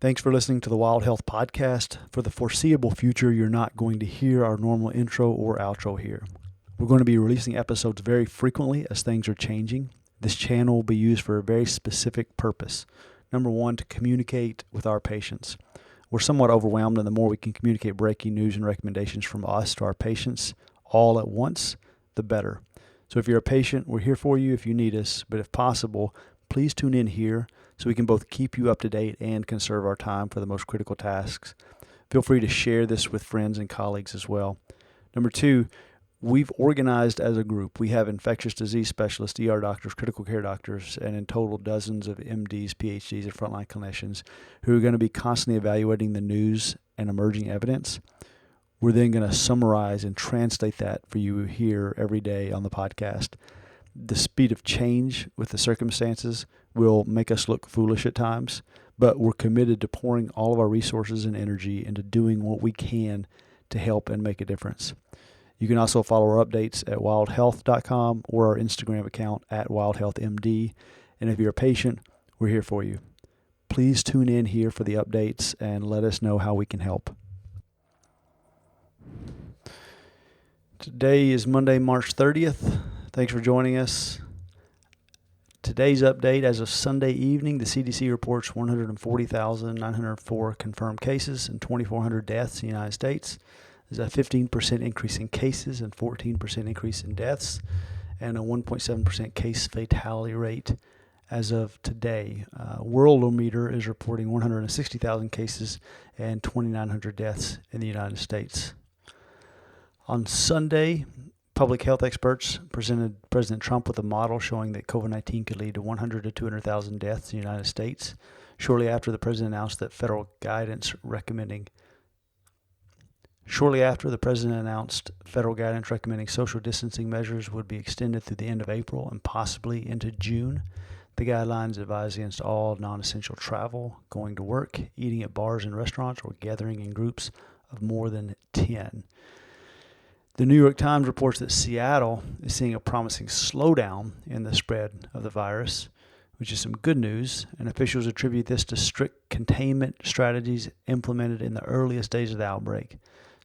Thanks for listening to the Wild Health Podcast. For the foreseeable future, you're not going to hear our normal intro or outro here. We're going to be releasing episodes very frequently as things are changing. This channel will be used for a very specific purpose. Number one, to communicate with our patients. We're somewhat overwhelmed, and the more we can communicate breaking news and recommendations from us to our patients all at once, the better. So if you're a patient, we're here for you if you need us, but if possible, please tune in here so we can both keep you up to date and conserve our time for the most critical tasks. Feel free to share this with friends and colleagues as well. Number two, we've organized as a group. We have infectious disease specialists, ER doctors, critical care doctors, and in total dozens of MDs, PhDs, and frontline clinicians who are going to be constantly evaluating the news and emerging evidence. We're then going to summarize and translate that for you here every day on the podcast. The speed of change with the circumstances will make us look foolish at times, but we're committed to pouring all of our resources and energy into doing what we can to help and make a difference. You can also follow our updates at wildhealth.com or our Instagram account at wildhealthmd. And if you're a patient, we're here for you. Please tune in here for the updates and let us know how we can help. Today is Monday, March 30th. Thanks for joining us. Today's update, as of Sunday evening, the CDC reports 140,904 confirmed cases and 2,400 deaths in the United States. There's a 15% increase in cases and 14% increase in deaths, and a 1.7% case fatality rate as of today. Worldometer is reporting 160,000 cases and 2,900 deaths in the United States. On Sunday, public health experts presented President Trump with a model showing that COVID-19 could lead to 100 to 200,000 deaths in the United States. Shortly after the president announced federal guidance recommending social distancing measures would be extended through the end of April and possibly into June. The guidelines advise against all non-essential travel, going to work, eating at bars and restaurants, or gathering in groups of more than 10. The New York Times reports that Seattle is seeing a promising slowdown in the spread of the virus, which is some good news, and officials attribute this to strict containment strategies implemented in the earliest days of the outbreak.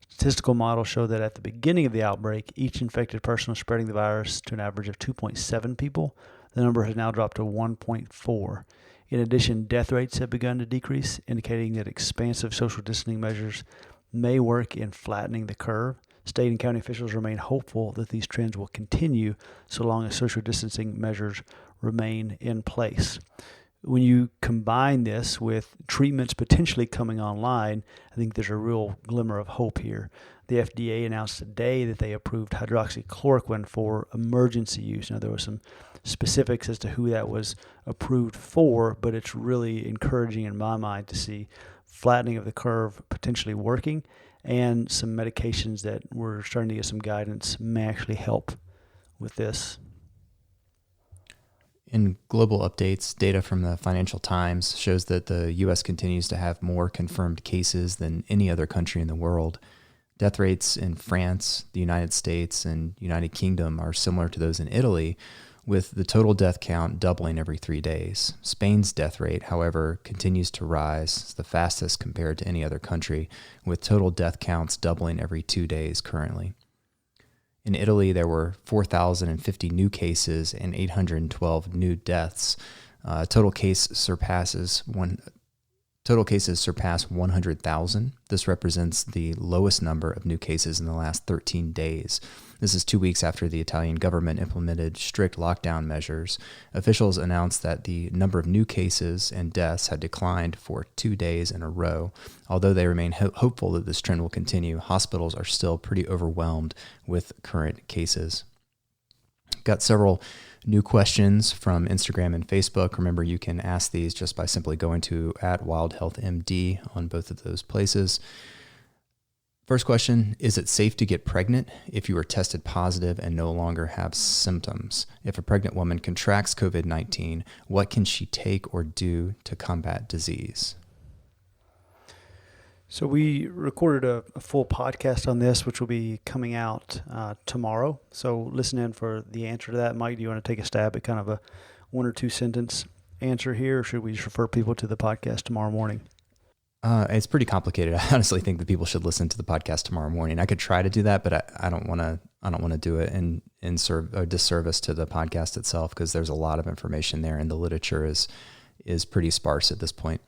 Statistical models show that at the beginning of the outbreak, each infected person was spreading the virus to an average of 2.7 people. The number has now dropped to 1.4. In addition, death rates have begun to decrease, indicating that expansive social distancing measures may work in flattening the curve. State and county officials remain hopeful that these trends will continue so long as social distancing measures remain in place. When you combine this with treatments potentially coming online, I think there's a real glimmer of hope here. The FDA announced today that they approved hydroxychloroquine for emergency use. Now, there were some specifics as to who that was approved for, but it's really encouraging in my mind to see flattening of the curve potentially working, and some medications that we're starting to get some guidance may actually help with this. In global updates, data from the Financial Times shows that the U.S. continues to have more confirmed cases than any other country in the world. Death rates in France, the United States, and United Kingdom are similar to those in Italy, with the total death count doubling every 3 days. Spain's death rate, however, continues to rise. It's the fastest compared to any other country, with total death counts doubling every 2 days currently. In Italy, there were 4,050 new cases and 812 new deaths. Total cases surpass 100,000. This represents the lowest number of new cases in the last 13 days. This is 2 weeks after the Italian government implemented strict lockdown measures. Officials announced that the number of new cases and deaths had declined for 2 days in a row. Although they remain hopeful that this trend will continue, hospitals are still pretty overwhelmed with current cases. Got several new questions from Instagram and Facebook. Remember, you can ask these just by simply going to @WildHealthMD on both of those places. First question, is it safe to get pregnant if you are tested positive and no longer have symptoms? If a pregnant woman contracts COVID-19, what can she take or do to combat disease? So we recorded a full podcast on this, which will be coming out tomorrow. So listen in for the answer to that. Mike, do you want to take a stab at kind of a 1 or 2 sentence answer here, or should we just refer people to the podcast tomorrow morning? It's pretty complicated. I honestly think that people should listen to the podcast tomorrow morning. I could try to do that, but I don't want to. I don't want to do it in serve a disservice to the podcast itself, because there's a lot of information there, and the literature is pretty sparse at this point.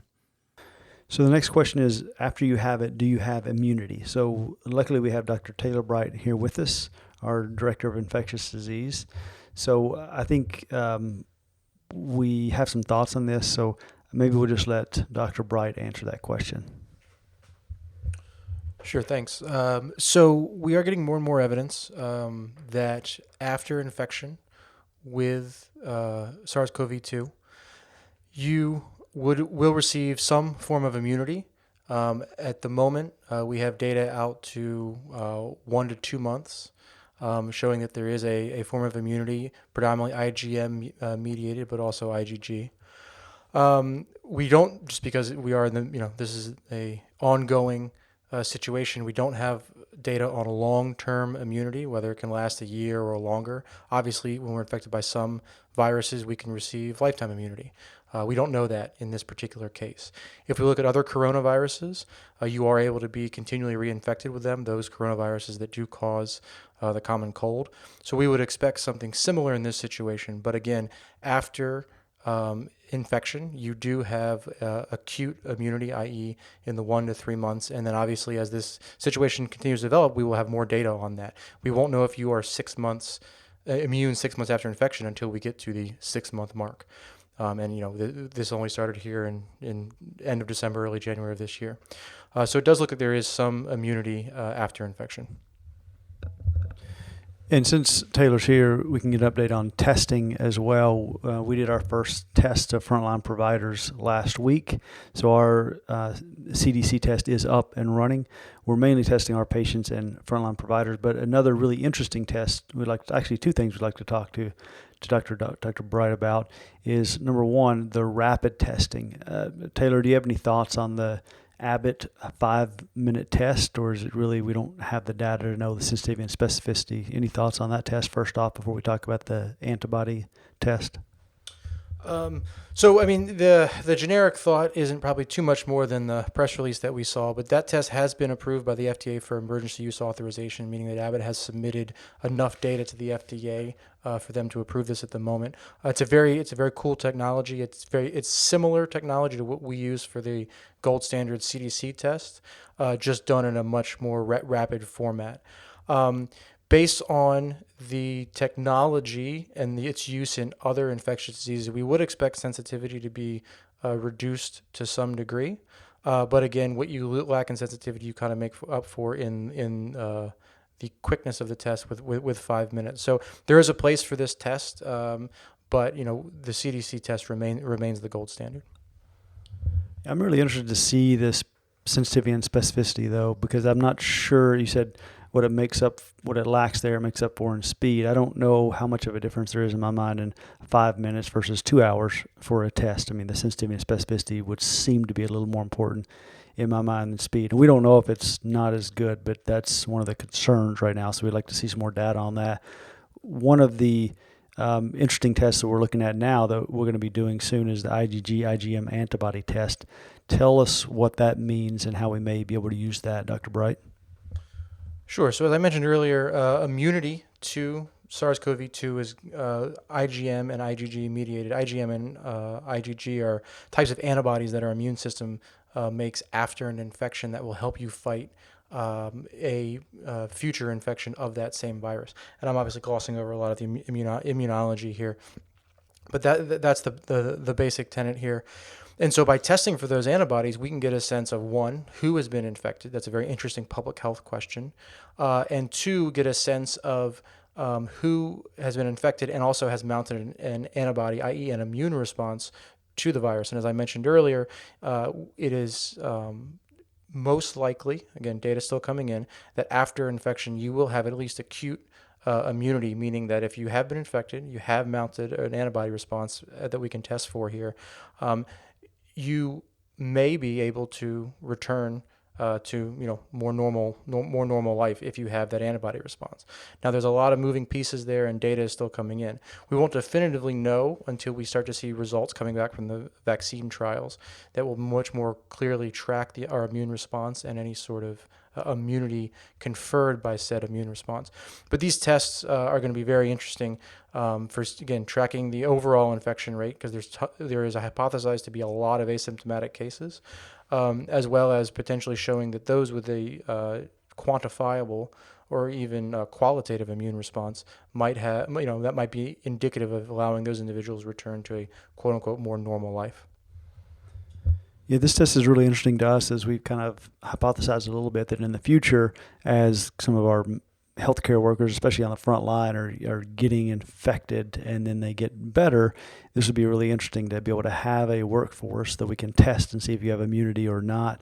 So the next question is, after you have it, do you have immunity? So luckily we have Dr. Taylor Bright here with us, our Director of Infectious Disease. So I think we have some thoughts on this. So maybe we'll just let Dr. Bright answer that question. Sure, thanks. So we are getting more and more evidence that after infection with SARS-CoV-2, you will receive some form of immunity. At the moment, we have data out to 1 to 2 months showing that there is a form of immunity, predominantly IgM mediated, but also IgG. We don't, just because we are in the, this is a ongoing situation, we don't have data on a long-term immunity, whether it can last a year or longer. Obviously, when we're infected by some viruses, we can receive lifetime immunity. We don't know that in this particular case. If we look at other coronaviruses, you are able to be continually reinfected with them, those coronaviruses that do cause the common cold. So we would expect something similar in this situation. But again, after infection, you do have acute immunity, i.e. in the 1 to 3 months. And then obviously as this situation continues to develop, we will have more data on that. We won't know if you are 6 months immune 6 months after infection until we get to the 6-month mark. And this only started here in end of December, early January of this year. So it does look like there is some immunity after infection. And since Taylor's here, we can get an update on testing as well. We did our first test of frontline providers last week. So our CDC test is up and running. We're mainly testing our patients and frontline providers, but another really interesting test, two things we'd like to talk to Dr. Bright about is, number one, the rapid testing. Taylor, do you have any thoughts on the Abbott 5-minute test, or is it really we don't have the data to know the sensitivity and specificity? Any thoughts on that test first off before we talk about the antibody test? The generic thought isn't probably too much more than the press release that we saw, but that test has been approved by the FDA for emergency use authorization, meaning that Abbott has submitted enough data to the FDA for them to approve this at the moment. It's a very cool technology. It's similar technology to what we use for the gold standard CDC test, just done in a much more rapid format. Based on the technology and its use in other infectious diseases, we would expect sensitivity to be reduced to some degree. But again, what you lack in sensitivity, you kind of make up for in the quickness of the test with 5 minutes. So there is a place for this test, but the CDC test remains the gold standard. I'm really interested to see this sensitivity and specificity, though, because I'm not sure. You said what it lacks there, it makes up for in speed. I don't know how much of a difference there is in my mind in 5 minutes versus 2 hours for a test. I mean, the sensitivity and specificity would seem to be a little more important in my mind than speed. And we don't know if it's not as good, but that's one of the concerns right now. So we'd like to see some more data on that. One of the interesting tests that we're looking at now that we're going to be doing soon is the IgG IgM antibody test. Tell us what that means and how we may be able to use that, Dr. Bright. Sure. So as I mentioned earlier, immunity to SARS-CoV-2 is IgM and IgG mediated. IgM and IgG are types of antibodies that our immune system makes after an infection that will help you fight a future infection of that same virus. And I'm obviously glossing over a lot of the immunology here, but that's the basic tenet here. And so by testing for those antibodies, we can get a sense of, one, who has been infected. That's a very interesting public health question. And two, get a sense of who has been infected and also has mounted an antibody, i.e. an immune response to the virus. And as I mentioned earlier, it is most likely, again, data still coming in, that after infection, you will have at least acute immunity, meaning that if you have been infected, you have mounted an antibody response that we can test for here, you may be able to return to more normal life if you have that antibody response. Now, there's a lot of moving pieces there, and data is still coming in. We won't definitively know until we start to see results coming back from the vaccine trials that will much more clearly track our immune response and any sort of immunity conferred by said immune response. But these tests are going to be very interesting for, again, tracking the overall infection rate, because there is a hypothesized to be a lot of asymptomatic cases, as well as potentially showing that those with a quantifiable or even qualitative immune response might have, that might be indicative of allowing those individuals return to a quote unquote more normal life. Yeah, this test is really interesting to us as we've kind of hypothesized a little bit that in the future, as some of our healthcare workers, especially on the front line, are getting infected and then they get better, this would be really interesting to be able to have a workforce that we can test and see if you have immunity or not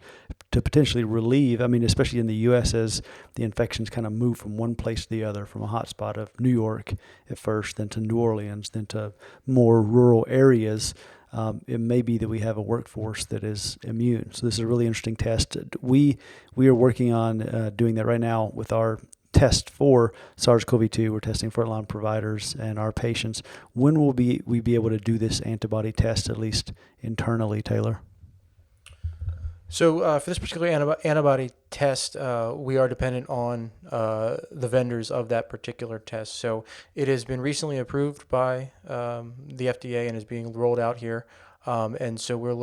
to potentially relieve. I mean, especially in the U.S. as the infections kind of move from one place to the other, from a hotspot of New York at first, then to New Orleans, then to more rural areas. It may be that we have a workforce that is immune. So this is a really interesting test. We are working on doing that right now with our test for SARS-CoV-2. We're testing frontline providers and our patients. When will we be able to do this antibody test, at least internally, Taylor? So for this particular antibody test, we are dependent on the vendors of that particular test. So it has been recently approved by the FDA and is being rolled out here. And so we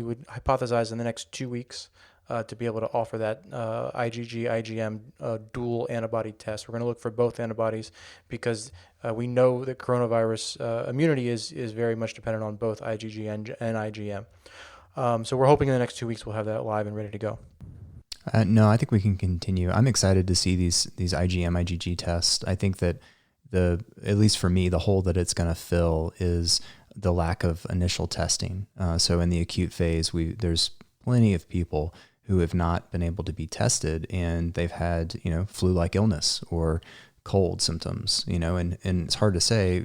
would hypothesize in the next 2 weeks to be able to offer that IgG IgM dual antibody test. We're going to look for both antibodies because we know that coronavirus immunity is very much dependent on both IgG and IgM. So we're hoping in the next 2 weeks we'll have that live and ready to go. No, I think we can continue. I'm excited to see these IgM IgG tests. I think that at least for me, the hole that it's going to fill is the lack of initial testing. So in the acute phase, there's plenty of people who have not been able to be tested, and they've had flu-like illness or cold symptoms, and it's hard to say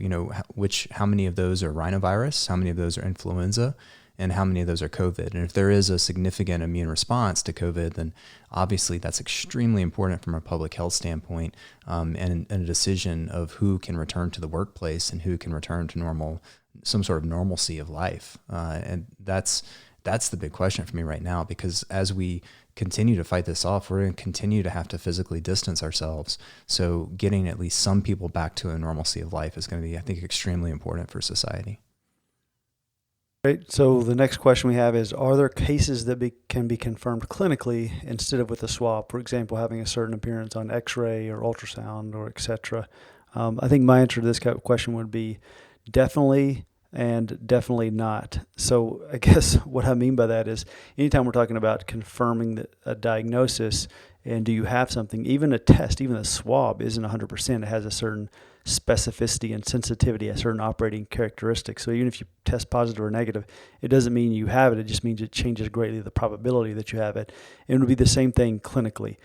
how many of those are rhinovirus, how many of those are influenza, and how many of those are COVID. And if there is a significant immune response to COVID, then obviously that's extremely important from a public health standpoint, and a decision of who can return to the workplace and who can return to some sort of normalcy of life. And that's the big question for me right now, because as we continue to fight this off, we're going to continue to have to physically distance ourselves. So getting at least some people back to a normalcy of life is going to be, I think, extremely important for society. Great. So the next question we have is, are there cases that can be confirmed clinically instead of with a swab? For example, having a certain appearance on X-ray or ultrasound or et cetera. I think my answer to this question would be definitely and definitely not. So I guess what I mean by that is anytime we're talking about confirming a diagnosis and do you have something, even a test, even a swab isn't 100%. It has a certain specificity and sensitivity, a certain operating characteristic. So even if you test positive or negative, it doesn't mean you have it. It just means it changes greatly the probability that you have it. And it would be the same thing clinically.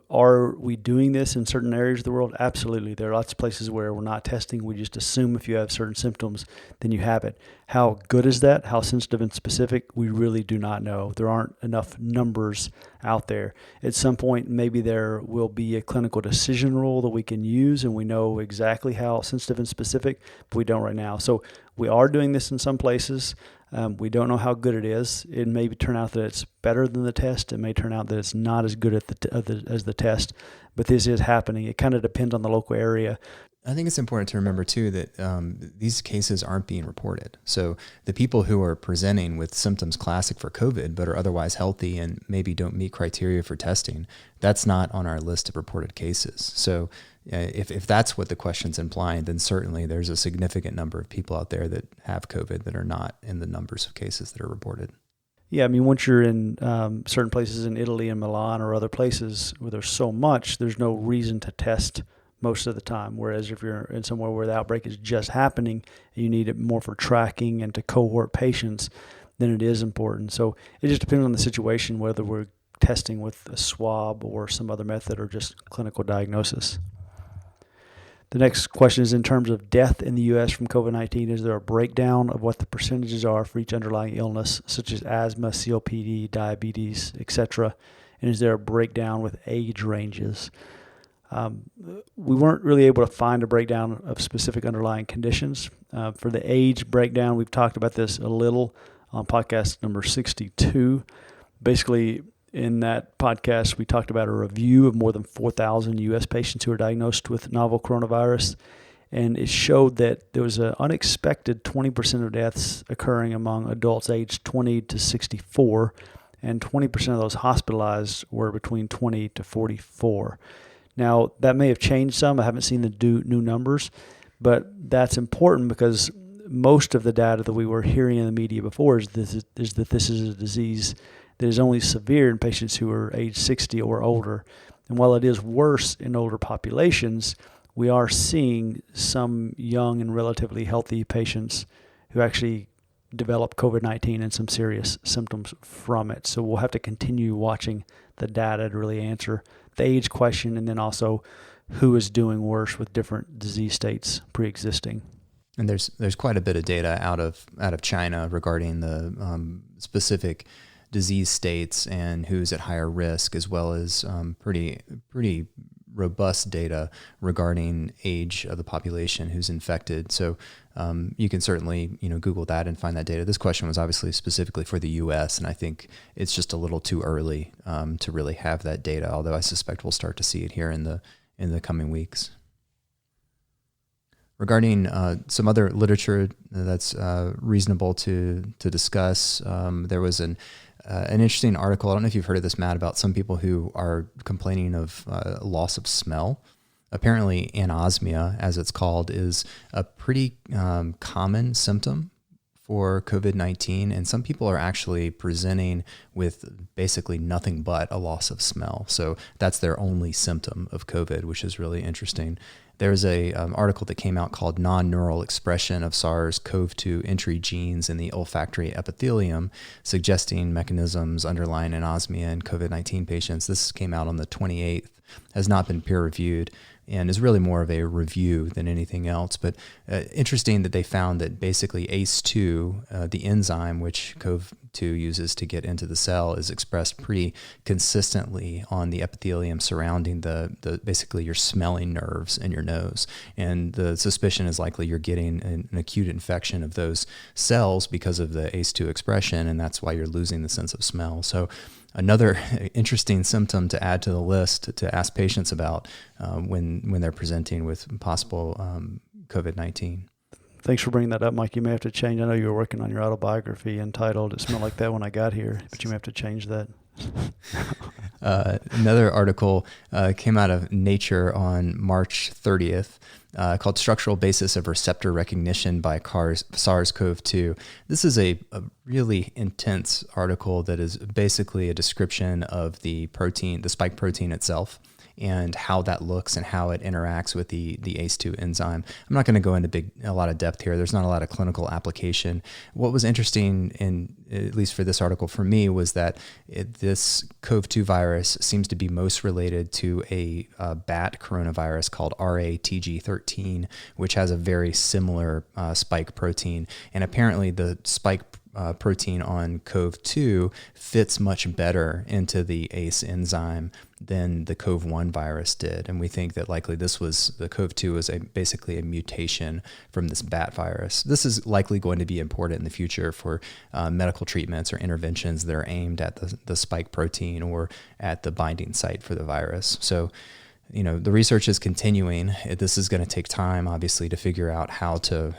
Are we doing this in certain areas of the world? Absolutely. There are lots of places where we're not testing. We just assume if you have certain symptoms, then you have it. How good is that? How sensitive and specific? We really do not know. There aren't enough numbers out there. At some point, maybe there will be a clinical decision rule that we can use, and we know exactly how sensitive and specific, but we don't right now. So we are doing this in some places. We don't know how good it is. It may turn out that it's better than the test. It may turn out that it's not as good as the test, but this is happening. It kind of depends on the local area. I think it's important to remember too that these cases aren't being reported. So the people who are presenting with symptoms classic for COVID but are otherwise healthy and maybe don't meet criteria for testing, that's not on our list of reported cases. So if that's what the question's implying, then certainly there's a significant number of people out there that have COVID that are not in the numbers of cases that are reported. Yeah, I mean, once you're in certain places in Italy and Milan or other places where there's so much, there's no reason to test most of the time. Whereas if you're in somewhere where the outbreak is just happening and you need it more for tracking and to cohort patients, then it is important. So it just depends on the situation, whether we're testing with a swab or some other method or just clinical diagnosis. The next question is, in terms of death in the U.S. from COVID-19, is there a breakdown of what the percentages are for each underlying illness, such as asthma, COPD, diabetes, etc.? And is there a breakdown with age ranges? We weren't really able to find a breakdown of specific underlying conditions. For the age breakdown, we've talked about this a little on podcast number 62. Basically, in that podcast, we talked about a review of more than 4,000 U.S. patients who were diagnosed with novel coronavirus, and it showed that there was an unexpected 20% of deaths occurring among adults aged 20 to 64, and 20% of those hospitalized were between 20 to 44. Now, that may have changed some. I haven't seen the new numbers, but that's important because most of the data that we were hearing in the media before is that this is a disease that is only severe in patients who are age 60 or older. And while it is worse in older populations, we are seeing some young and relatively healthy patients who actually develop COVID-19 and some serious symptoms from it. So we'll have to continue watching the data to really answer the age question, and then also who is doing worse with different disease states pre-existing. And there's quite a bit of data out of China regarding the specific disease states and who's at higher risk, as well as pretty robust data regarding age of the population who's infected. So you can certainly Google that and find that data. This question was obviously specifically for the U.S., and I think it's just a little too early to really have that data. Although I suspect we'll start to see it here in the coming weeks. Regarding some other literature that's reasonable to discuss, there was an interesting article. I don't know if you've heard of this, Matt, about some people who are complaining of loss of smell. Apparently, anosmia, as it's called, is a pretty common symptom for COVID-19, and some people are actually presenting with basically nothing but a loss of smell. So that's their only symptom of COVID, which is really interesting. There's a article that came out called Non-Neural Expression of SARS-CoV-2 Entry Genes in the Olfactory Epithelium, suggesting mechanisms underlying anosmia in COVID-19 patients. This came out on the 28th, has not been peer-reviewed, and is really more of a review than anything else. But interesting that they found that basically ACE2, the enzyme which CoV-2 uses to get into the cell, is expressed pretty consistently on the epithelium surrounding the basically your smelling nerves in your nose. And the suspicion is likely you're getting an acute infection of those cells because of the ACE2 expression, and that's why you're losing the sense of smell. So another interesting symptom to add to the list to ask patients about when they're presenting with possible COVID-19. Thanks for bringing that up, Mike. You may have to change. I know you were working on your autobiography entitled "It Smelled Like That When I Got Here," but you may have to change that. Another article came out of Nature on March 30th. Called Structural Basis of Receptor Recognition by SARS-CoV-2. This is a really intense article that is basically a description of the protein, the spike protein itself, and how that looks and how it interacts with the ACE2 enzyme. I'm not going to go into a lot of depth here. There's not a lot of clinical application. What was interesting, at least for this article for me, was that this CoV-2 virus seems to be most related to a bat coronavirus called RATG13, which has a very similar spike protein. And apparently the spike protein on CoV-2 fits much better into the ACE enzyme than the CoV-1 virus did. And we think that likely the CoV-2 was basically a mutation from this bat virus. This is likely going to be important in the future for medical treatments or interventions that are aimed at the spike protein or at the binding site for the virus. So, the research is continuing. This is going to take time, obviously, to figure out how to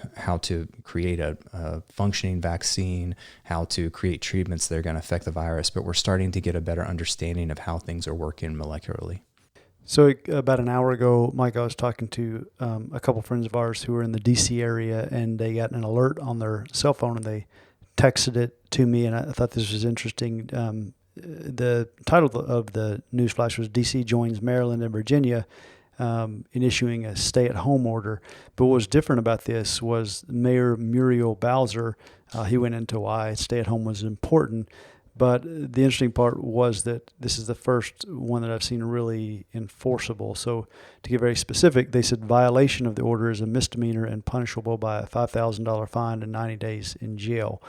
create a functioning vaccine, how to create treatments that are going to affect the virus. But we're starting to get a better understanding of how things are working molecularly. So about an hour ago, Mike, I was talking to a couple friends of ours who were in the D.C. area, and they got an alert on their cell phone, and they texted it to me, and I thought this was interesting. The title of the news flash was "DC joins Maryland and Virginia in issuing a stay-at-home order." But what was different about this was Mayor Muriel Bowser. He went into why stay-at-home was important. But the interesting part was that this is the first one that I've seen really enforceable. So to get very specific, they said violation of the order is a misdemeanor and punishable by a $5,000 fine and 90 days in jail.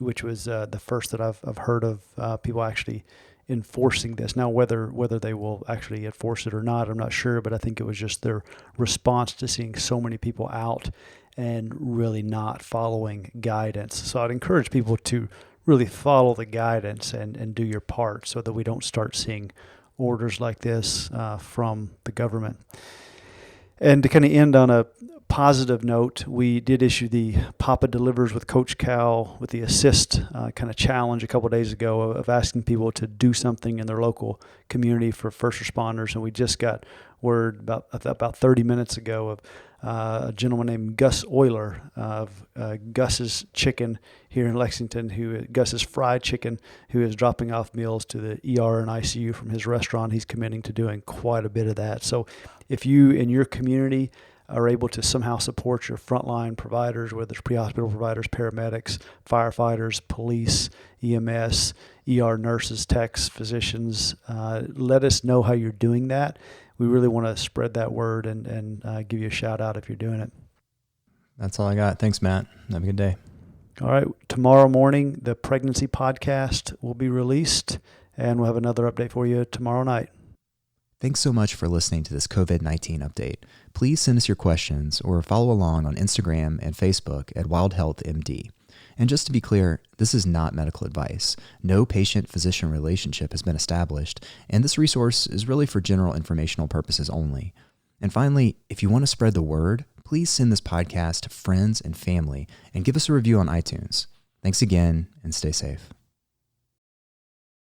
Which was the first that I've heard of people actually enforcing this. Now, whether they will actually enforce it or not, I'm not sure, but I think it was just their response to seeing so many people out and really not following guidance. So I'd encourage people to really follow the guidance and do your part so that we don't start seeing orders like this from the government. And to kind of end on a positive note, we did issue the Poppet Deliveries with Coach Cal with the assist kind of challenge a couple of days ago of asking people to do something in their local community for first responders. And we just got word about 30 minutes ago of a gentleman named Gus Euler of Gus's Chicken here in Lexington, Gus's Fried Chicken, who is dropping off meals to the ER and ICU from his restaurant. He's committing to doing quite a bit of that. So if you in your community are able to somehow support your frontline providers, whether it's pre-hospital providers, paramedics, firefighters, police, EMS, ER nurses, techs, physicians, let us know how you're doing that. We really want to spread that word and give you a shout out if you're doing it. That's all I got. Thanks, Matt. Have a good day. All right. Tomorrow morning, the pregnancy podcast will be released, and we'll have another update for you tomorrow night. Thanks so much for listening to this COVID-19 update. Please send us your questions or follow along on Instagram and Facebook at WildHealthMD. And just to be clear, this is not medical advice. No patient-physician relationship has been established, and this resource is really for general informational purposes only. And finally, if you want to spread the word, please send this podcast to friends and family and give us a review on iTunes. Thanks again, and stay safe.